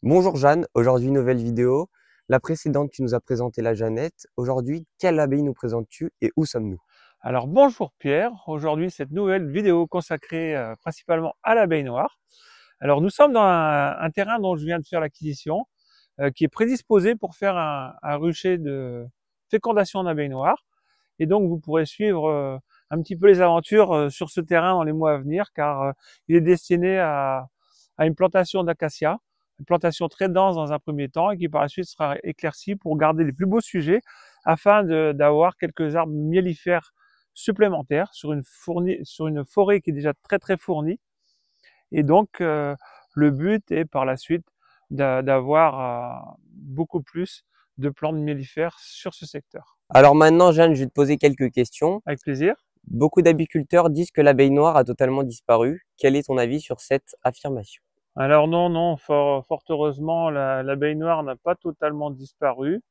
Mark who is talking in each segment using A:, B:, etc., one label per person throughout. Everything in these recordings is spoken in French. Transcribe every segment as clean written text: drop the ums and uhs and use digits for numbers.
A: Bonjour Jeanne, aujourd'hui nouvelle vidéo. La précédente, tu nous as présenté la Jeannette. Aujourd'hui, quelle abbaye nous présentes-tu et où sommes-nous?
B: Alors bonjour Pierre, aujourd'hui cette nouvelle vidéo consacrée principalement à l'abeille noire. Alors nous sommes dans un terrain dont je viens de faire l'acquisition, qui est prédisposé pour faire un rucher de fécondation d'abeilles noires. Et donc vous pourrez suivre un petit peu les aventures sur ce terrain dans les mois à venir, car il est destiné à une plantation d'acacia, une plantation très dense dans un premier temps et qui par la suite sera éclaircie pour garder les plus beaux sujets afin d'avoir quelques arbres mellifères supplémentaires sur une forêt qui est déjà très fournie. Et donc le but est par la suite d'avoir beaucoup plus de plantes mellifères sur ce secteur.
A: Alors maintenant, Jeanne, je vais te poser quelques questions.
B: Avec plaisir.
A: Beaucoup d'apiculteurs disent que l'abeille noire a totalement disparu. Quel est ton avis sur cette affirmation?
B: Alors non, fort heureusement, l'abeille noire n'a pas totalement disparu.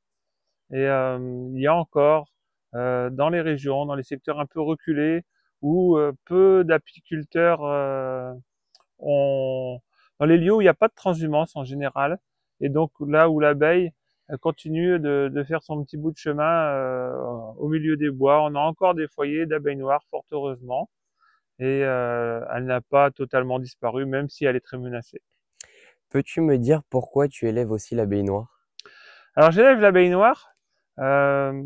B: Et il y a encore dans les régions, dans les secteurs un peu reculés, où peu d'apiculteurs dans les lieux où il n'y a pas de transhumance en général, et donc là où l'abeille continue de faire son petit bout de chemin au milieu des bois, on a encore des foyers d'abeilles noires, fort heureusement, et elle n'a pas totalement disparu, même si elle est très menacée.
A: Peux-tu me dire pourquoi tu élèves aussi l'abeille noire?
B: Alors j'élève l'abeille noire euh,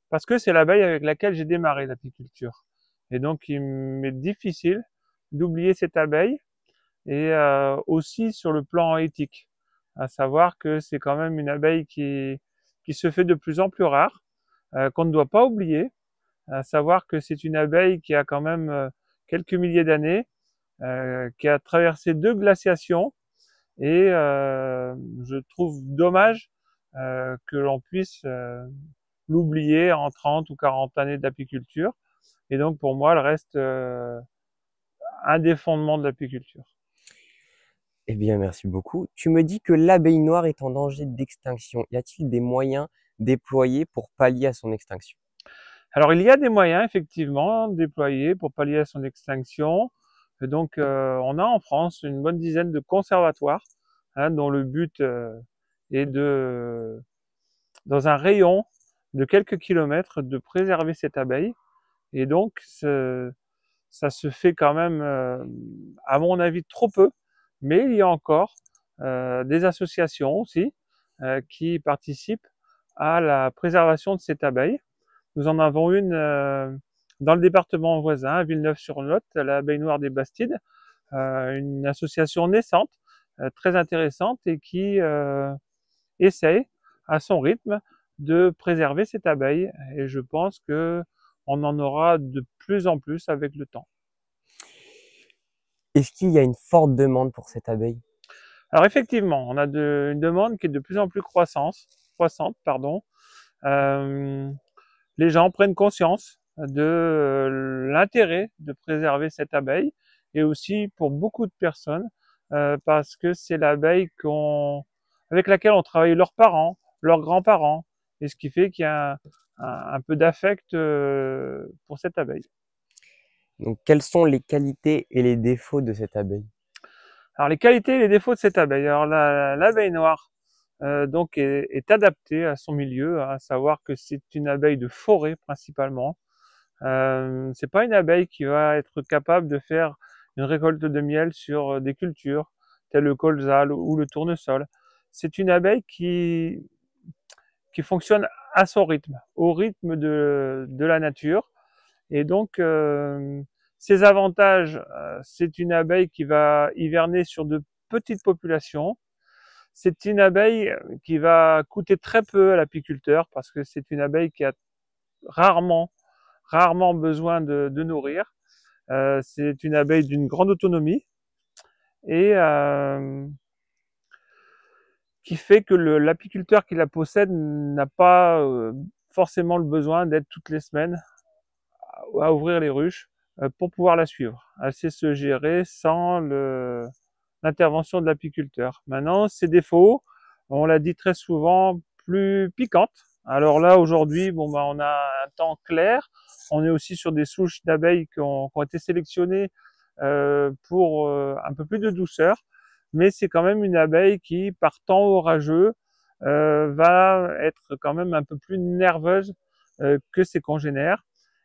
B: parce que c'est l'abeille avec laquelle j'ai démarré l'apiculture. Et donc il m'est difficile d'oublier cette abeille et aussi sur le plan éthique, à savoir que c'est quand même une abeille qui se fait de plus en plus rare, qu'on ne doit pas oublier, à savoir que c'est une abeille qui a quand même quelques milliers d'années, qui a traversé 2 glaciations et je trouve dommage que l'on puisse l'oublier en 30 ou 40 années d'apiculture. Et donc pour moi, elle reste un des fondements de l'apiculture.
A: Eh bien, merci beaucoup. Tu me dis que l'abeille noire est en danger d'extinction. Y a-t-il des moyens déployés pour pallier à son extinction?
B: Alors il y a des moyens effectivement déployés pour pallier à son extinction. Et donc on a en France une bonne dizaine de conservatoires dont le but est de, dans un rayon de quelques kilomètres, de préserver cette abeille. Et donc ça se fait quand même, à mon avis, trop peu. Mais il y a encore des associations aussi qui participent à la préservation de cette abeille. Nous en avons une dans le département voisin, à Villeneuve-sur-Lot, l'abeille noire des Bastides, une association naissante, très intéressante et qui essaye à son rythme de préserver cette abeille. Et je pense que on en aura de plus en plus avec le temps.
A: Est-ce qu'il y a une forte demande pour cette abeille?
B: Alors effectivement, on a une demande qui est de plus en plus croissante, pardon. Euh, les gens prennent conscience de l'intérêt de préserver cette abeille et aussi pour beaucoup de personnes parce que c'est l'abeille avec laquelle ont travaillé leurs parents, leurs grands-parents, et ce qui fait qu'il y a un peu d'affect pour cette abeille.
A: Donc, quelles sont les qualités et les défauts de cette abeille?
B: Alors les qualités et les défauts de cette abeille. Alors l'abeille noire donc est adaptée à son milieu, à savoir que c'est une abeille de forêt principalement. C'est pas une abeille qui va être capable de faire une récolte de miel sur des cultures telles le colza ou le tournesol. C'est une abeille qui fonctionne à son rythme, au rythme de la nature. Et donc, ses avantages, c'est une abeille qui va hiverner sur de petites populations. C'est une abeille qui va coûter très peu à l'apiculteur parce que c'est une abeille qui a rarement, rarement besoin de nourrir. C'est une abeille d'une grande autonomie et qui fait que l'apiculteur qui la possède n'a pas forcément le besoin d'être toutes les semaines à ouvrir les ruches pour pouvoir la suivre. Elle sait se gérer sans l'intervention de l'apiculteur. Maintenant, ses défauts, on l'a dit très souvent, plus piquantes. Alors là, aujourd'hui, bon, bah, on a un temps clair. On est aussi sur des souches d'abeilles qui ont été sélectionnées pour un peu plus de douceur. mais c'est quand même une abeille qui, par temps orageux, va être quand même un peu plus nerveuse que ses congénères.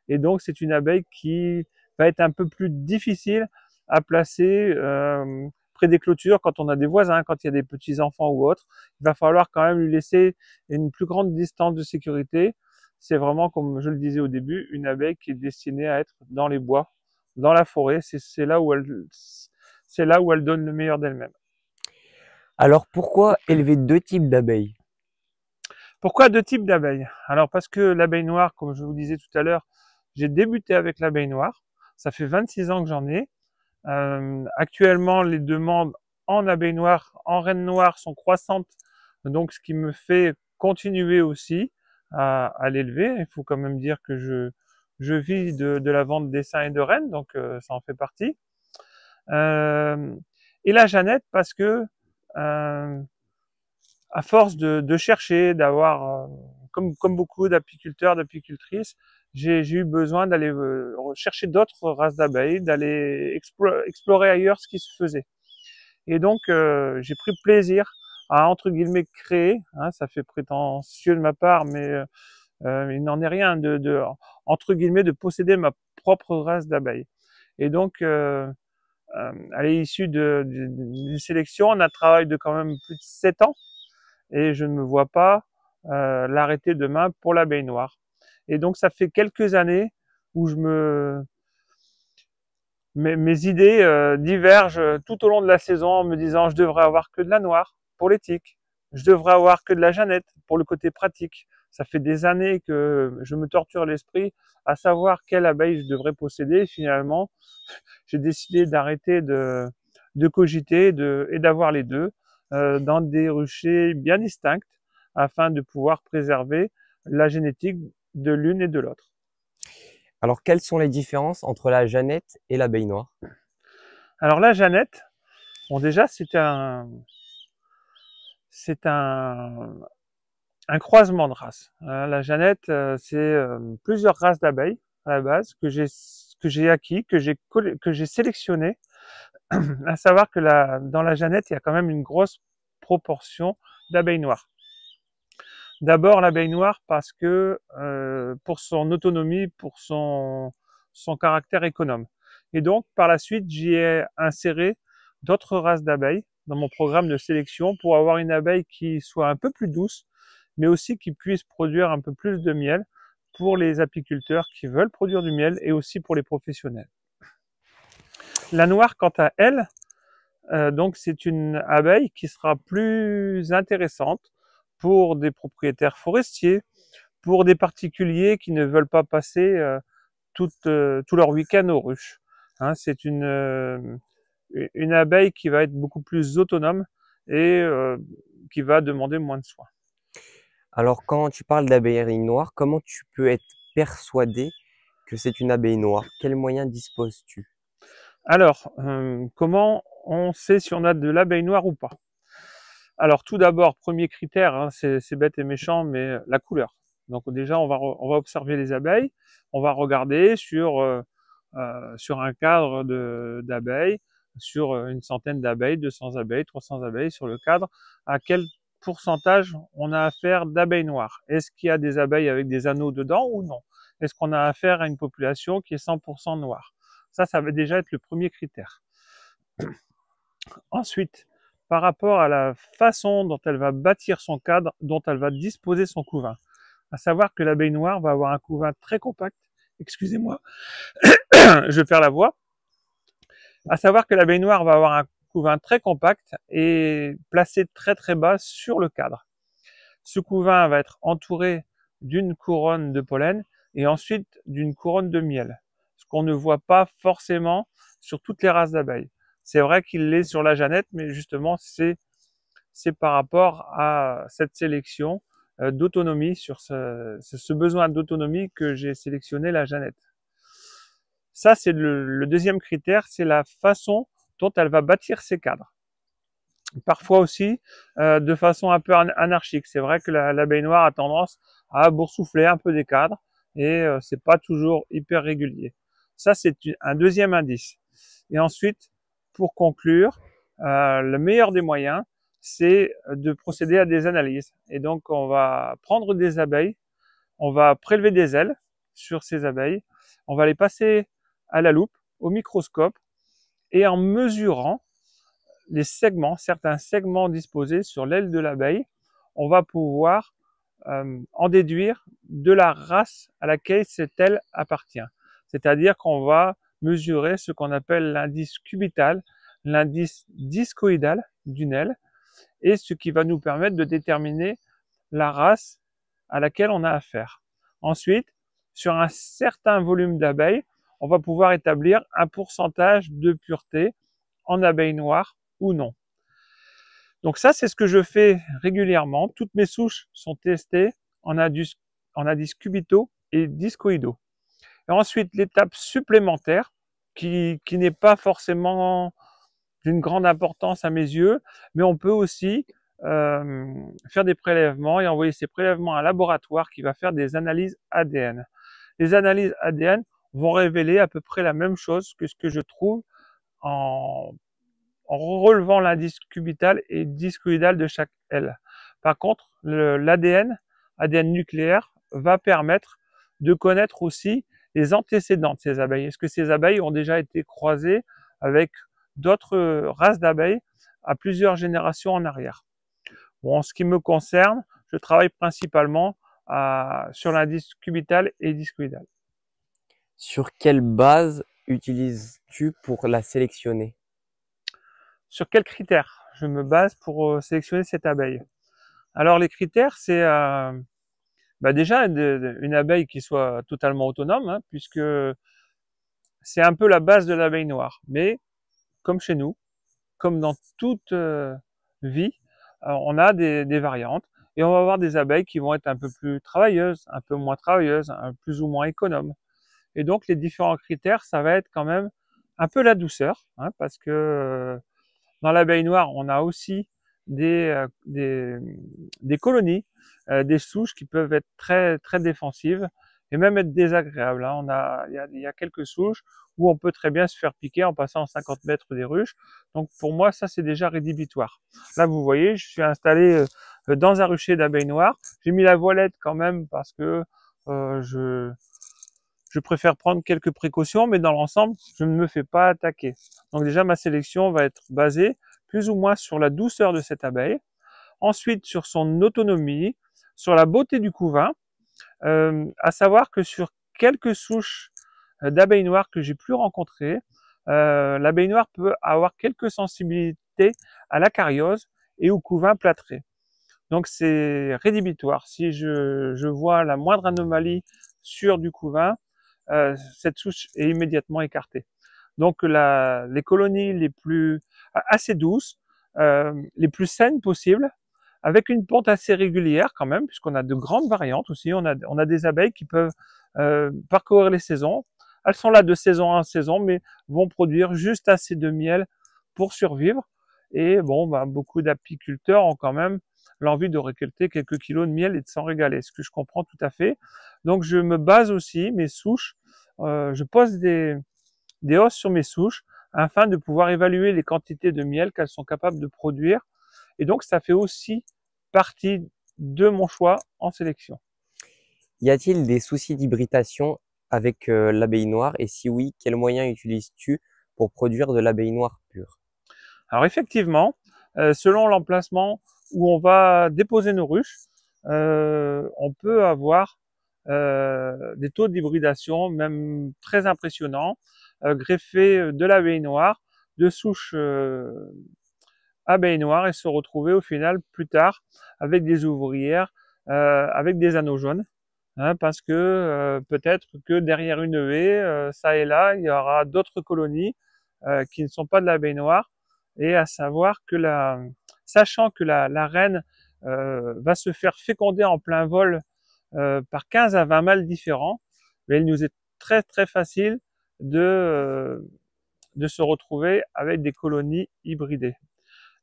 B: Et donc, c'est une abeille qui va être un peu plus difficile à placer près des clôtures quand on a des voisins, quand il y a des petits-enfants ou autres. Il va falloir quand même lui laisser une plus grande distance de sécurité. C'est vraiment, comme je le disais au début, une abeille qui est destinée à être dans les bois, dans la forêt. C'est là où elle donne le meilleur d'elle-même.
A: Alors pourquoi élever deux types d'abeilles?
B: Pourquoi deux types d'abeilles? Alors parce que l'abeille noire, comme je vous disais tout à l'heure, j'ai débuté avec l'abeille noire. Ça fait 26 ans que j'en ai. Actuellement, les demandes en abeille noire, en reine noire sont croissantes, donc ce qui me fait continuer aussi à l'élever. Il faut quand même dire que je vis de la vente d'essaims et de reines, donc ça en fait partie. Et la Jeannette parce que à force de chercher, d'avoir, comme beaucoup d'apiculteurs, d'apicultrices, j'ai eu besoin d'aller chercher d'autres races d'abeilles, d'aller explorer ailleurs ce qui se faisait. Et donc, j'ai pris plaisir à, entre guillemets, créer, hein, ça fait prétentieux de ma part, mais il n'en est rien, entre guillemets, de posséder ma propre race d'abeilles. Et donc, elle est issue d'une sélection, on a travaillé de quand même plus de 7 ans, et je ne me vois pas l'arrêter demain pour l'abeille noire. Et donc ça fait quelques années où mes idées divergent tout au long de la saison en me disant je devrais avoir que de la noire pour l'éthique, je devrais avoir que de la Jeannette pour le côté pratique. Ça fait des années que je me torture l'esprit à savoir quelle abeille je devrais posséder. Finalement, j'ai décidé d'arrêter de cogiter et d'avoir les deux dans des ruchers bien distincts afin de pouvoir préserver la génétique de l'une et de l'autre.
A: Alors quelles sont les différences entre la Jeannette et l'abeille noire?
B: Alors la Jeannette, bon déjà c'est un croisement de races. La Jeannette, c'est plusieurs races d'abeilles à la base que j'ai acquis, que j'ai sélectionné. À savoir que dans la Jeannette, il y a quand même une grosse proportion d'abeilles noires. D'abord l'abeille noire parce que pour son autonomie, pour son caractère économe. Et donc par la suite, j'y ai inséré d'autres races d'abeilles dans mon programme de sélection pour avoir une abeille qui soit un peu plus douce, mais aussi qui puisse produire un peu plus de miel pour les apiculteurs qui veulent produire du miel et aussi pour les professionnels. La noire, quant à elle, donc c'est une abeille qui sera plus intéressante pour des propriétaires forestiers, pour des particuliers qui ne veulent pas passer tout leur week-end aux ruches. Hein, c'est une abeille qui va être beaucoup plus autonome et qui va demander moins de soins.
A: Alors quand tu parles d'abeille noire, comment tu peux être persuadé que c'est une abeille noire? Quels moyens disposes-tu?
B: Alors, comment on sait si on a de l'abeille noire ou pas? Alors tout d'abord, premier critère, hein, c'est bête et méchant, mais la couleur. Donc déjà, on va observer les abeilles, on va regarder sur un cadre d'abeilles, sur une centaine d'abeilles, 200 abeilles, 300 abeilles sur le cadre, à quel pourcentage on a affaire d'abeilles noires. Est-ce qu'il y a des abeilles avec des anneaux dedans ou non? Est-ce qu'on a affaire à une population qui est 100% noire? Ça va déjà être le premier critère. Ensuite, par rapport à la façon dont elle va bâtir son cadre, dont elle va disposer son couvain. À savoir que l'abeille noire va avoir un couvain très compact. Excusez-moi, je perds la voix. À savoir que l'abeille noire va avoir un couvain très compact et placé très très bas sur le cadre. Ce couvain va être entouré d'une couronne de pollen et ensuite d'une couronne de miel. Ce qu'on ne voit pas forcément sur toutes les races d'abeilles. C'est vrai qu'il l'est sur la Jeannette, mais justement, c'est par rapport à cette sélection d'autonomie, sur ce besoin d'autonomie que j'ai sélectionné la Jeannette. Ça, c'est le deuxième critère, c'est la façon dont elle va bâtir ses cadres. Parfois aussi de façon un peu anarchique. C'est vrai que l'abeille noire a tendance à boursoufler un peu des cadres et c'est pas toujours hyper régulier. Ça, c'est un deuxième indice. Et ensuite, pour conclure, le meilleur des moyens, c'est de procéder à des analyses. Et donc, on va prendre des abeilles, on va prélever des ailes sur ces abeilles, on va les passer à la loupe, au microscope, et en mesurant les segments, certains segments disposés sur l'aile de l'abeille, on va pouvoir en déduire de la race à laquelle cette aile appartient. C'est-à-dire qu'on va mesurer ce qu'on appelle l'indice cubital, l'indice discoïdal d'une aile, et ce qui va nous permettre de déterminer la race à laquelle on a affaire. Ensuite, sur un certain volume d'abeilles, on va pouvoir établir un pourcentage de pureté en abeilles noires ou non. Donc ça, c'est ce que je fais régulièrement. Toutes mes souches sont testées en indices cubitaux et discoïdaux. Et ensuite, l'étape supplémentaire, qui n'est pas forcément d'une grande importance à mes yeux, mais on peut aussi faire des prélèvements et envoyer ces prélèvements à un laboratoire qui va faire des analyses ADN. Les analyses ADN vont révéler à peu près la même chose que ce que je trouve en relevant l'indice cubital et discoïdal de chaque aile. Par contre, l'ADN, ADN nucléaire, va permettre de connaître aussi les antécédents de ces abeilles. Est-ce que ces abeilles ont déjà été croisées avec d'autres races d'abeilles à plusieurs générations en arrière? Bon, en ce qui me concerne, je travaille principalement sur l'indice cubital et discoïdal.
A: Sur quelle base utilises-tu pour la sélectionner?
B: Sur quels critères je me base pour sélectionner cette abeille? Alors les critères, c'est déjà une abeille qui soit totalement autonome, hein, puisque c'est un peu la base de l'abeille noire. Mais comme chez nous, comme dans toute vie, on a des variantes et on va avoir des abeilles qui vont être un peu plus travailleuses, un peu moins travailleuses, plus ou moins économes. Et donc les différents critères, ça va être quand même un peu la douceur, hein, parce que dans l'abeille noire, on a aussi des colonies, des souches qui peuvent être très très défensives et même être désagréables. Hein. Il y a quelques souches où on peut très bien se faire piquer en passant 50 mètres des ruches. Donc pour moi, ça c'est déjà rédhibitoire. Là, vous voyez, je suis installé dans un rucher d'abeilles noires. J'ai mis la voilette quand même parce que je préfère prendre quelques précautions, mais dans l'ensemble, je ne me fais pas attaquer. Donc déjà, ma sélection va être basée plus ou moins sur la douceur de cette abeille, ensuite sur son autonomie, sur la beauté du couvain, à savoir que sur quelques souches d'abeilles noires que j'ai pu rencontrer, l'abeille noire peut avoir quelques sensibilités à l'acariose et au couvain plâtré. Donc c'est rédhibitoire. Si je vois la moindre anomalie sur du couvain, cette souche est immédiatement écartée. Donc les colonies les plus assez douces, les plus saines possibles, avec une ponte assez régulière quand même, puisqu'on a de grandes variantes aussi. On a des abeilles qui peuvent parcourir les saisons. Elles sont là de saison en saison, mais vont produire juste assez de miel pour survivre. Et bon, beaucoup d'apiculteurs ont quand même l'envie de récolter quelques kilos de miel et de s'en régaler, ce que je comprends tout à fait. Donc je me base aussi, mes souches, je pose des hausses sur mes souches afin de pouvoir évaluer les quantités de miel qu'elles sont capables de produire. Et donc ça fait aussi partie de mon choix en sélection.
A: Y a-t-il des soucis d'hybridation avec l'abeille noire? Et si oui, quels moyens utilises-tu pour produire de l'abeille noire pure?
B: Alors effectivement, selon l'emplacement où on va déposer nos ruches, on peut avoir des taux d'hybridation même très impressionnants, greffés de l'abeille noire, de souches abeilles noires et se retrouver au final plus tard avec des ouvrières, avec des anneaux jaunes. Hein, parce que peut-être que derrière une haie, ça et là, il y aura d'autres colonies qui ne sont pas de l'abeille noire, et à savoir que sachant que la reine va se faire féconder en plein vol par 15 à 20 mâles différents, mais il nous est très très facile de se retrouver avec des colonies hybridées.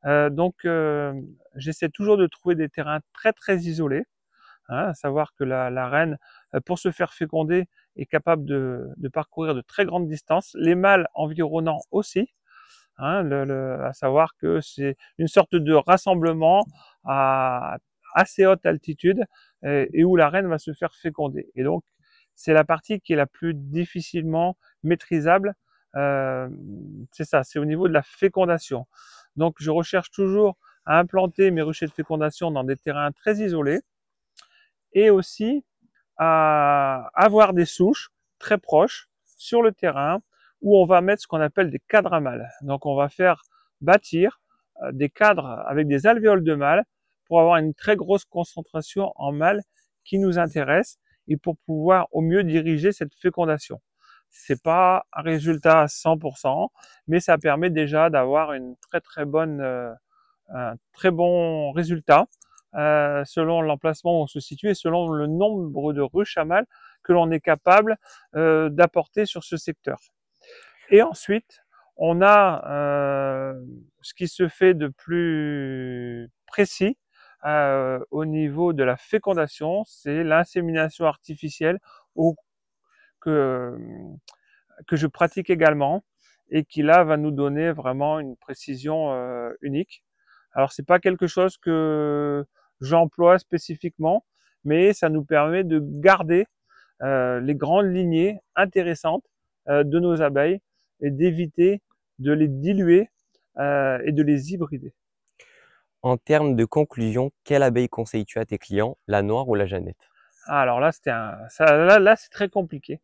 B: Donc j'essaie toujours de trouver des terrains très très isolés, hein, à savoir que la reine, pour se faire féconder, est capable de parcourir de très grandes distances, les mâles environnants aussi. hein, à savoir que c'est une sorte de rassemblement à assez haute altitude et où la reine va se faire féconder. Et donc, c'est la partie qui est la plus difficilement maîtrisable. Euh, c'est ça, c'est au niveau de la fécondation. Donc, je recherche toujours à implanter mes ruchers de fécondation dans des terrains très isolés et aussi à avoir des souches très proches sur le terrain où on va mettre ce qu'on appelle des cadres à mâles. Donc, on va faire bâtir des cadres avec des alvéoles de mâles pour avoir une très grosse concentration en mâles qui nous intéresse et pour pouvoir au mieux diriger cette fécondation. C'est pas un résultat à 100%, mais ça permet déjà d'avoir une très bonne, un très bon résultat selon l'emplacement où on se situe et selon le nombre de ruches à mâles que l'on est capable d'apporter sur ce secteur. Et ensuite, on a ce qui se fait de plus précis au niveau de la fécondation, c'est l'insémination artificielle au, que, que je pratique également et qui là va nous donner vraiment une précision unique. Alors c'est pas quelque chose que j'emploie spécifiquement, mais ça nous permet de garder les grandes lignées intéressantes de nos abeilles et d'éviter de les diluer et de les hybrider.
A: En termes de conclusion, quelle abeille conseilles-tu à tes clients, la noire ou la Jeannette?
B: Alors là, là c'est très compliqué.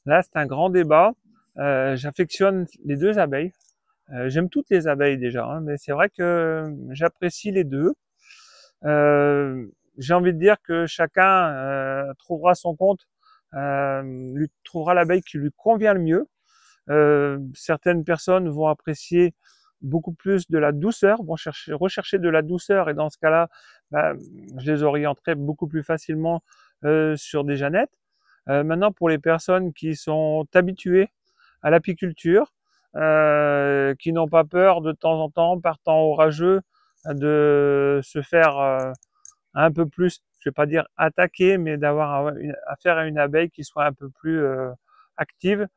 B: Là, c'est un grand débat. J'affectionne les deux abeilles. J'aime toutes les abeilles déjà, hein, mais c'est vrai que j'apprécie les deux. J'ai envie de dire que chacun trouvera son compte, lui trouvera l'abeille qui lui convient le mieux. Certaines personnes vont apprécier beaucoup plus de la douceur, vont rechercher de la douceur, et dans ce cas-là, bah, je les orienterai beaucoup plus facilement sur des Jeannettes. Maintenant, pour les personnes qui sont habituées à l'apiculture, qui n'ont pas peur de temps en temps, par temps orageux, de se faire un peu plus, je vais pas dire attaquer, mais d'avoir affaire à une abeille qui soit un peu plus active.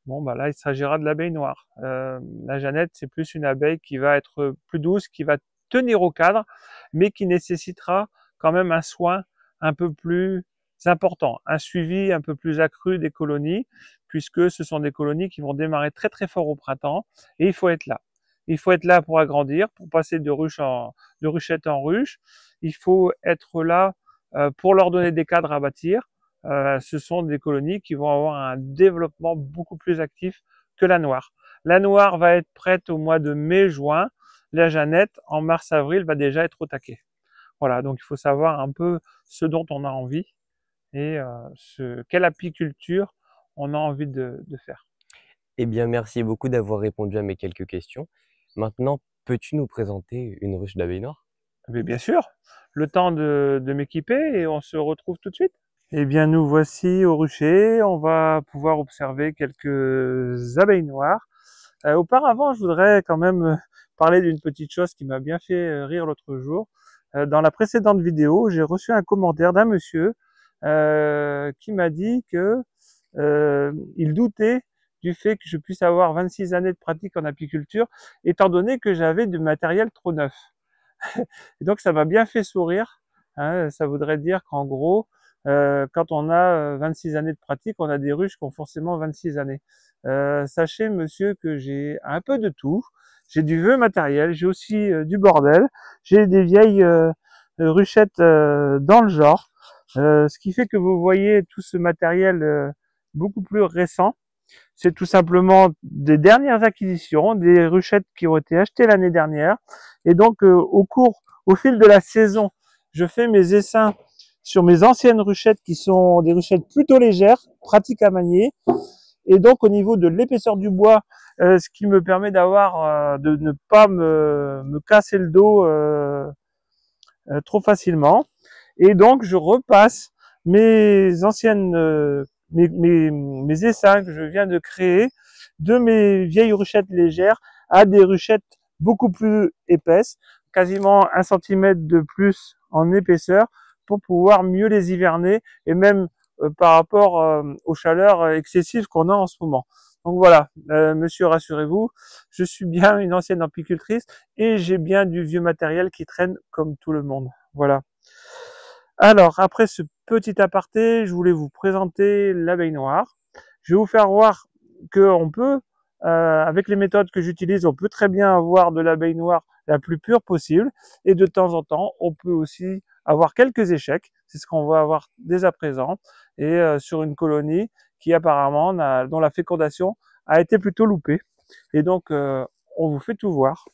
B: Bon, bah là, il s'agira de l'abeille noire. La Jeannette, c'est plus une abeille qui va être plus douce, qui va tenir au cadre, mais qui nécessitera quand même un soin un peu plus important, un suivi un peu plus accru des colonies, puisque ce sont des colonies qui vont démarrer très fort au printemps, et il faut être là. Il faut être là pour agrandir, pour passer de ruchette en ruche. Il faut être là pour leur donner des cadres à bâtir. Ce sont des colonies qui vont avoir un développement beaucoup plus actif que la noire. La noire va être prête au mois de mai-juin. La Jeannette, en mars-avril, va déjà être au taquet. Voilà, donc il faut savoir un peu ce dont on a envie et quelle apiculture on a envie de faire.
A: Eh bien, merci beaucoup d'avoir répondu à mes quelques questions. Maintenant, peux-tu nous présenter une ruche d'abeilles noires?
B: Mais bien sûr, le temps de m'équiper et on se retrouve tout de suite. Eh bien, nous voici au rucher. On va pouvoir observer quelques abeilles noires. Auparavant, je voudrais quand même parler d'une petite chose qui m'a bien fait rire l'autre jour. Dans la précédente vidéo, j'ai reçu un commentaire d'un monsieur qui m'a dit que il doutait du fait que je puisse avoir 26 années de pratique en apiculture, étant donné que j'avais du matériel trop neuf. Et donc, ça m'a bien fait sourire. Hein, ça voudrait dire qu'en gros, quand on a 26 années de pratique, on a des ruches qui ont forcément 26 années. Sachez, monsieur, que j'ai un peu de tout. J'ai du vieux matériel, j'ai aussi du bordel, j'ai des vieilles ruchettes dans le genre, ce qui fait que vous voyez tout ce matériel beaucoup plus récent. C'est tout simplement des dernières acquisitions, des ruchettes qui ont été achetées l'année dernière. Et donc, au fil de la saison, je fais mes essaims sur mes anciennes ruchettes qui sont des ruchettes plutôt légères, pratiques à manier. Et donc, au niveau de l'épaisseur du bois, ce qui me permet d'avoir, de ne pas me casser le dos trop facilement. Et donc, je repasse mes anciennes mes essaims que je viens de créer de mes vieilles ruchettes légères à des ruchettes beaucoup plus épaisses, quasiment 1 cm de plus en épaisseur pour pouvoir mieux les hiverner et même par rapport aux chaleurs excessives qu'on a en ce moment. Donc voilà, monsieur, rassurez-vous, je suis bien une ancienne apicultrice et j'ai bien du vieux matériel qui traîne comme tout le monde. Voilà. Alors, après ce petit aparté, je voulais vous présenter l'abeille noire. Je vais vous faire voir qu'on peut, avec les méthodes que j'utilise, on peut très bien avoir de l'abeille noire la plus pure possible. Et de temps en temps, on peut aussi avoir quelques échecs. C'est ce qu'on va avoir dès à présent. Et sur une colonie qui apparemment, dont la fécondation a été plutôt loupée. Et donc, on vous fait tout voir.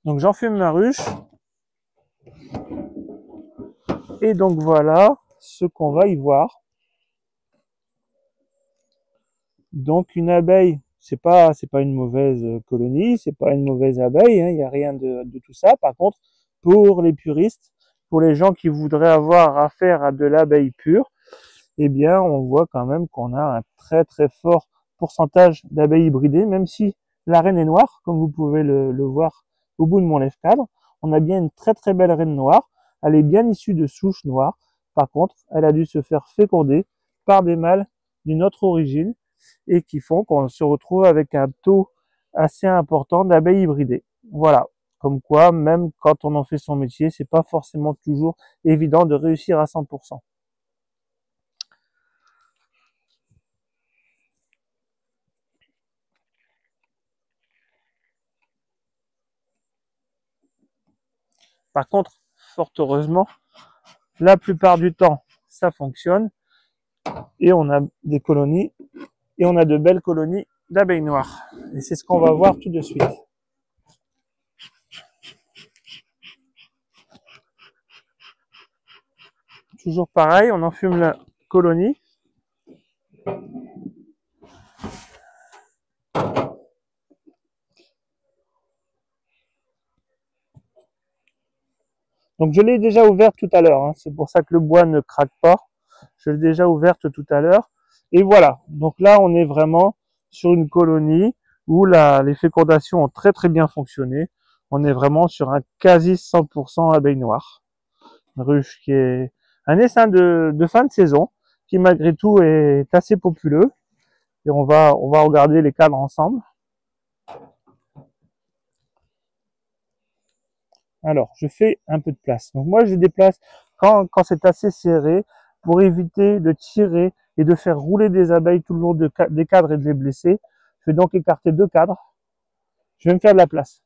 B: Donc j'enfume ma ruche. Et donc voilà ce qu'on va y voir. Donc une abeille, c'est pas une mauvaise colonie, c'est pas une mauvaise abeille, hein, il n'y a rien de tout ça. Par contre, pour les puristes, pour les gens qui voudraient avoir affaire à de l'abeille pure, eh bien on voit quand même qu'on a un très très fort pourcentage d'abeilles hybridées, même si la reine est noire, comme vous pouvez le voir au bout de mon lèvre-cadre. On a bien une très très belle reine noire, elle est bien issue de souches noires. Par contre, elle a dû se faire féconder par des mâles d'une autre origine et qui font qu'on se retrouve avec un taux assez important d'abeilles hybridées. Voilà. Comme quoi, même quand on en fait son métier, c'est pas forcément toujours évident de réussir à 100%. Par contre, fort heureusement, la plupart du temps, ça fonctionne et on a des colonies et on a de belles colonies d'abeilles noires. Et c'est ce qu'on va voir tout de suite. Toujours pareil, on enfume la colonie. Donc je l'ai déjà ouverte tout à l'heure, hein. C'est pour ça que le bois ne craque pas. Je l'ai déjà ouverte tout à l'heure. Et voilà, donc là on est vraiment sur une colonie où les fécondations ont très très bien fonctionné. On est vraiment sur un quasi 100% abeille noire. Une ruche qui est un essaim de fin de saison, qui malgré tout est assez populeux. Et on va regarder les cadres ensemble. Alors, je fais un peu de place. Donc moi, je déplace quand c'est assez serré pour éviter de tirer et de faire rouler des abeilles tout le long des cadres et de les blesser. Je vais donc écarter 2 cadres. Je vais me faire de la place.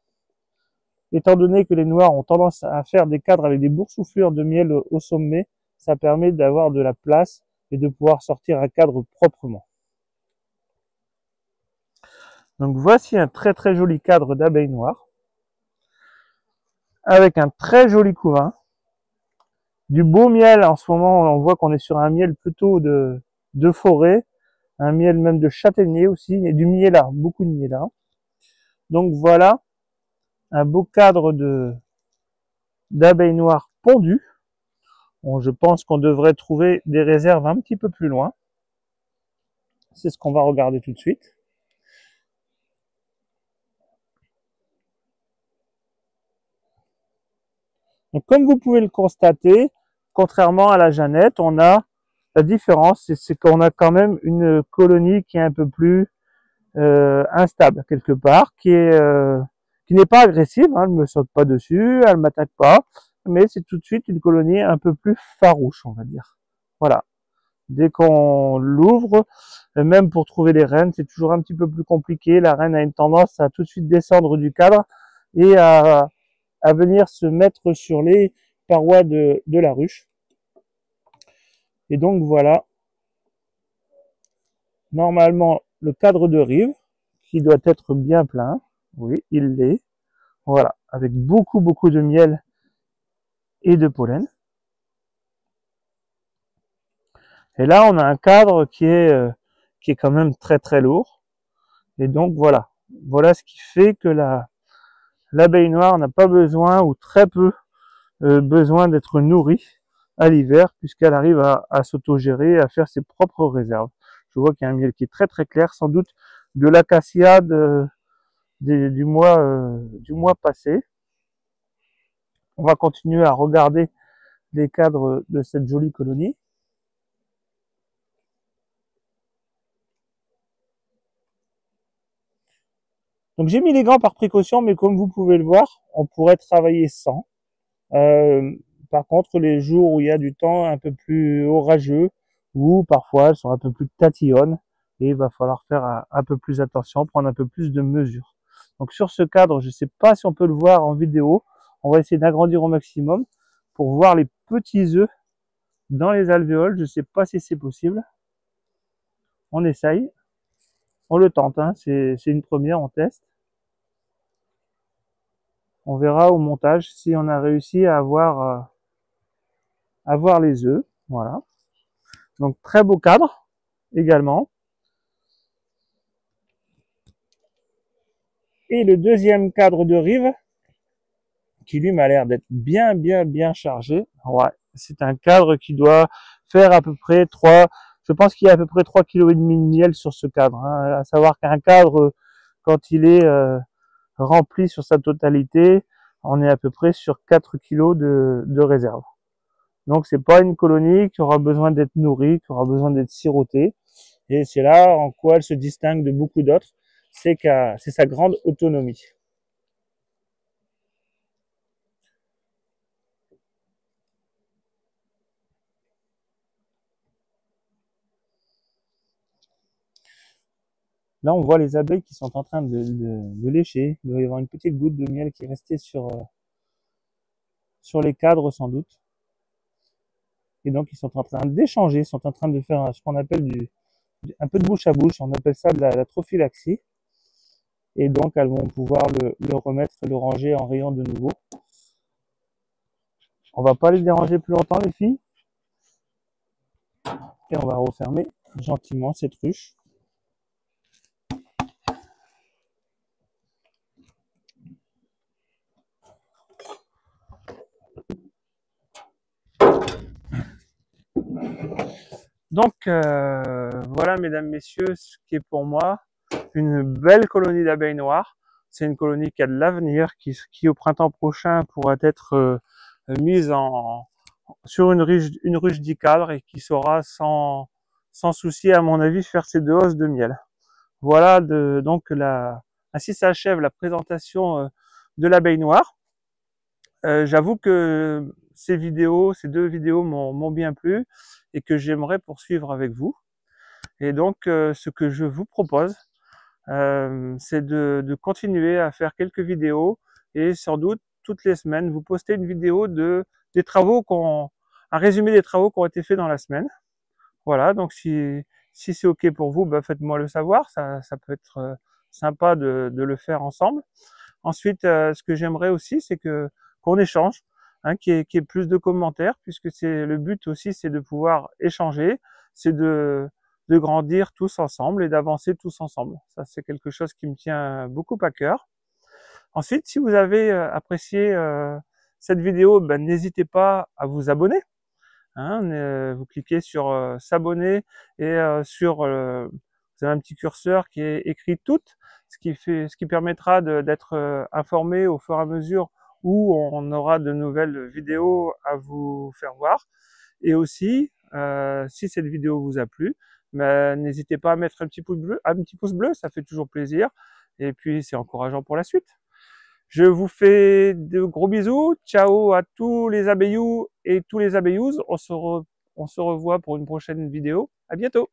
B: Étant donné que les noirs ont tendance à faire des cadres avec des boursouflures de miel au sommet, ça permet d'avoir de la place et de pouvoir sortir un cadre proprement. Donc voici un très très joli cadre d'abeilles noires avec un très joli couvain. Du beau miel, en ce moment on voit qu'on est sur un miel plutôt de forêt, un miel même de châtaignier aussi, et du miela, beaucoup de miela. Donc voilà, un beau cadre d'abeilles noires pondues. Bon, je pense qu'on devrait trouver des réserves un petit peu plus loin. C'est ce qu'on va regarder tout de suite. Donc comme vous pouvez le constater, contrairement à la Jeannette, on a la différence, c'est qu'on a quand même une colonie qui est un peu plus instable quelque part, qui n'est pas agressive, hein, elle me saute pas dessus, elle m'attaque pas, mais c'est tout de suite une colonie un peu plus farouche, on va dire. Voilà. Dès qu'on l'ouvre, même pour trouver les reines, c'est toujours un petit peu plus compliqué. La reine a une tendance à tout de suite descendre du cadre et à venir se mettre sur les parois de la ruche. Et donc voilà, normalement le cadre de rive, qui doit être bien plein, oui, il l'est, voilà, avec beaucoup de miel et de pollen. Et là on a un cadre qui est quand même très très lourd. Et donc voilà, voilà ce qui fait que l'abeille noire n'a pas besoin ou très peu besoin d'être nourrie à l'hiver, puisqu'elle arrive à s'autogérer, à faire ses propres réserves. Je vois qu'il y a un miel qui est très très clair, sans doute de l'acacia du mois passé. On va continuer à regarder les cadres de cette jolie colonie. Donc j'ai mis les gants par précaution, mais comme vous pouvez le voir, on pourrait travailler sans. Euh, Par contre, les jours où il y a du temps un peu plus orageux, ou parfois elles sont un peu plus tatillonnes, et il va falloir faire un peu plus attention, prendre un peu plus de mesures. Donc sur ce cadre, je ne sais pas si on peut le voir en vidéo, on va essayer d'agrandir au maximum pour voir les petits œufs dans les alvéoles. Je ne sais pas si c'est possible. On essaye, on le tente, hein. C'est une première, on teste. On verra au montage si on a réussi à avoir les œufs. Voilà. Donc très beau cadre également. Et le deuxième cadre de rive, qui lui m'a l'air d'être bien chargé. Ouais, c'est un cadre qui doit faire à peu près 3, je pense qu'il y a à peu près 3,5 kg de miel sur ce cadre. Hein. À savoir qu'un cadre, quand il est rempli sur sa totalité, on est à peu près sur 4 kg de réserve. Donc c'est pas une colonie qui aura besoin d'être nourrie, qui aura besoin d'être sirotée. Et c'est là en quoi elle se distingue de beaucoup d'autres, c'est sa grande autonomie. Là, on voit les abeilles qui sont en train de lécher. Il doit y avoir une petite goutte de miel qui est restée sur les cadres sans doute. Et donc, ils sont en train d'échanger, ils sont en train de faire ce qu'on appelle un peu de bouche à bouche. On appelle ça de la trophylaxie. Et donc, elles vont pouvoir le remettre, le ranger en rayon de nouveau. On va pas les déranger plus longtemps, les filles. Et on va refermer gentiment cette ruche. Donc, voilà, mesdames, messieurs, ce qui est pour moi une belle colonie d'abeilles noires. C'est une colonie qui a de l'avenir, qui au printemps prochain pourra être mise sur une ruche 10 cadres et qui saura sans souci, à mon avis, faire ses 2 hausses de miel. Voilà donc ainsi s'achève la présentation de l'abeille noire. J'avoue que ces 2 vidéos m'ont bien plu et que j'aimerais poursuivre avec vous. Et donc, ce que je vous propose, c'est de continuer à faire quelques vidéos et sans doute toutes les semaines vous poster une vidéo des travaux un résumé des travaux qui ont été faits dans la semaine. Voilà, donc si c'est ok pour vous, bah faites-moi le savoir, ça peut être sympa de le faire ensemble. Ensuite, ce que j'aimerais aussi, c'est qu'on échange, hein, qu'il y ait plus de commentaires, puisque le but aussi, c'est de pouvoir échanger, c'est de grandir tous ensemble et d'avancer tous ensemble. Ça, c'est quelque chose qui me tient beaucoup à cœur. Ensuite, si vous avez apprécié cette vidéo, ben, n'hésitez pas à vous abonner. Hein, vous cliquez sur s'abonner et vous avez un petit curseur qui est écrit toutes, ce qui permettra d'être informé au fur et à mesure où on aura de nouvelles vidéos à vous faire voir. Et aussi, si cette vidéo vous a plu, n'hésitez pas à mettre un petit pouce bleu, ça fait toujours plaisir. Et puis c'est encourageant pour la suite. Je vous fais de gros bisous. Ciao à tous les abeilloux et tous les abeillouses. On se revoit pour une prochaine vidéo. À bientôt.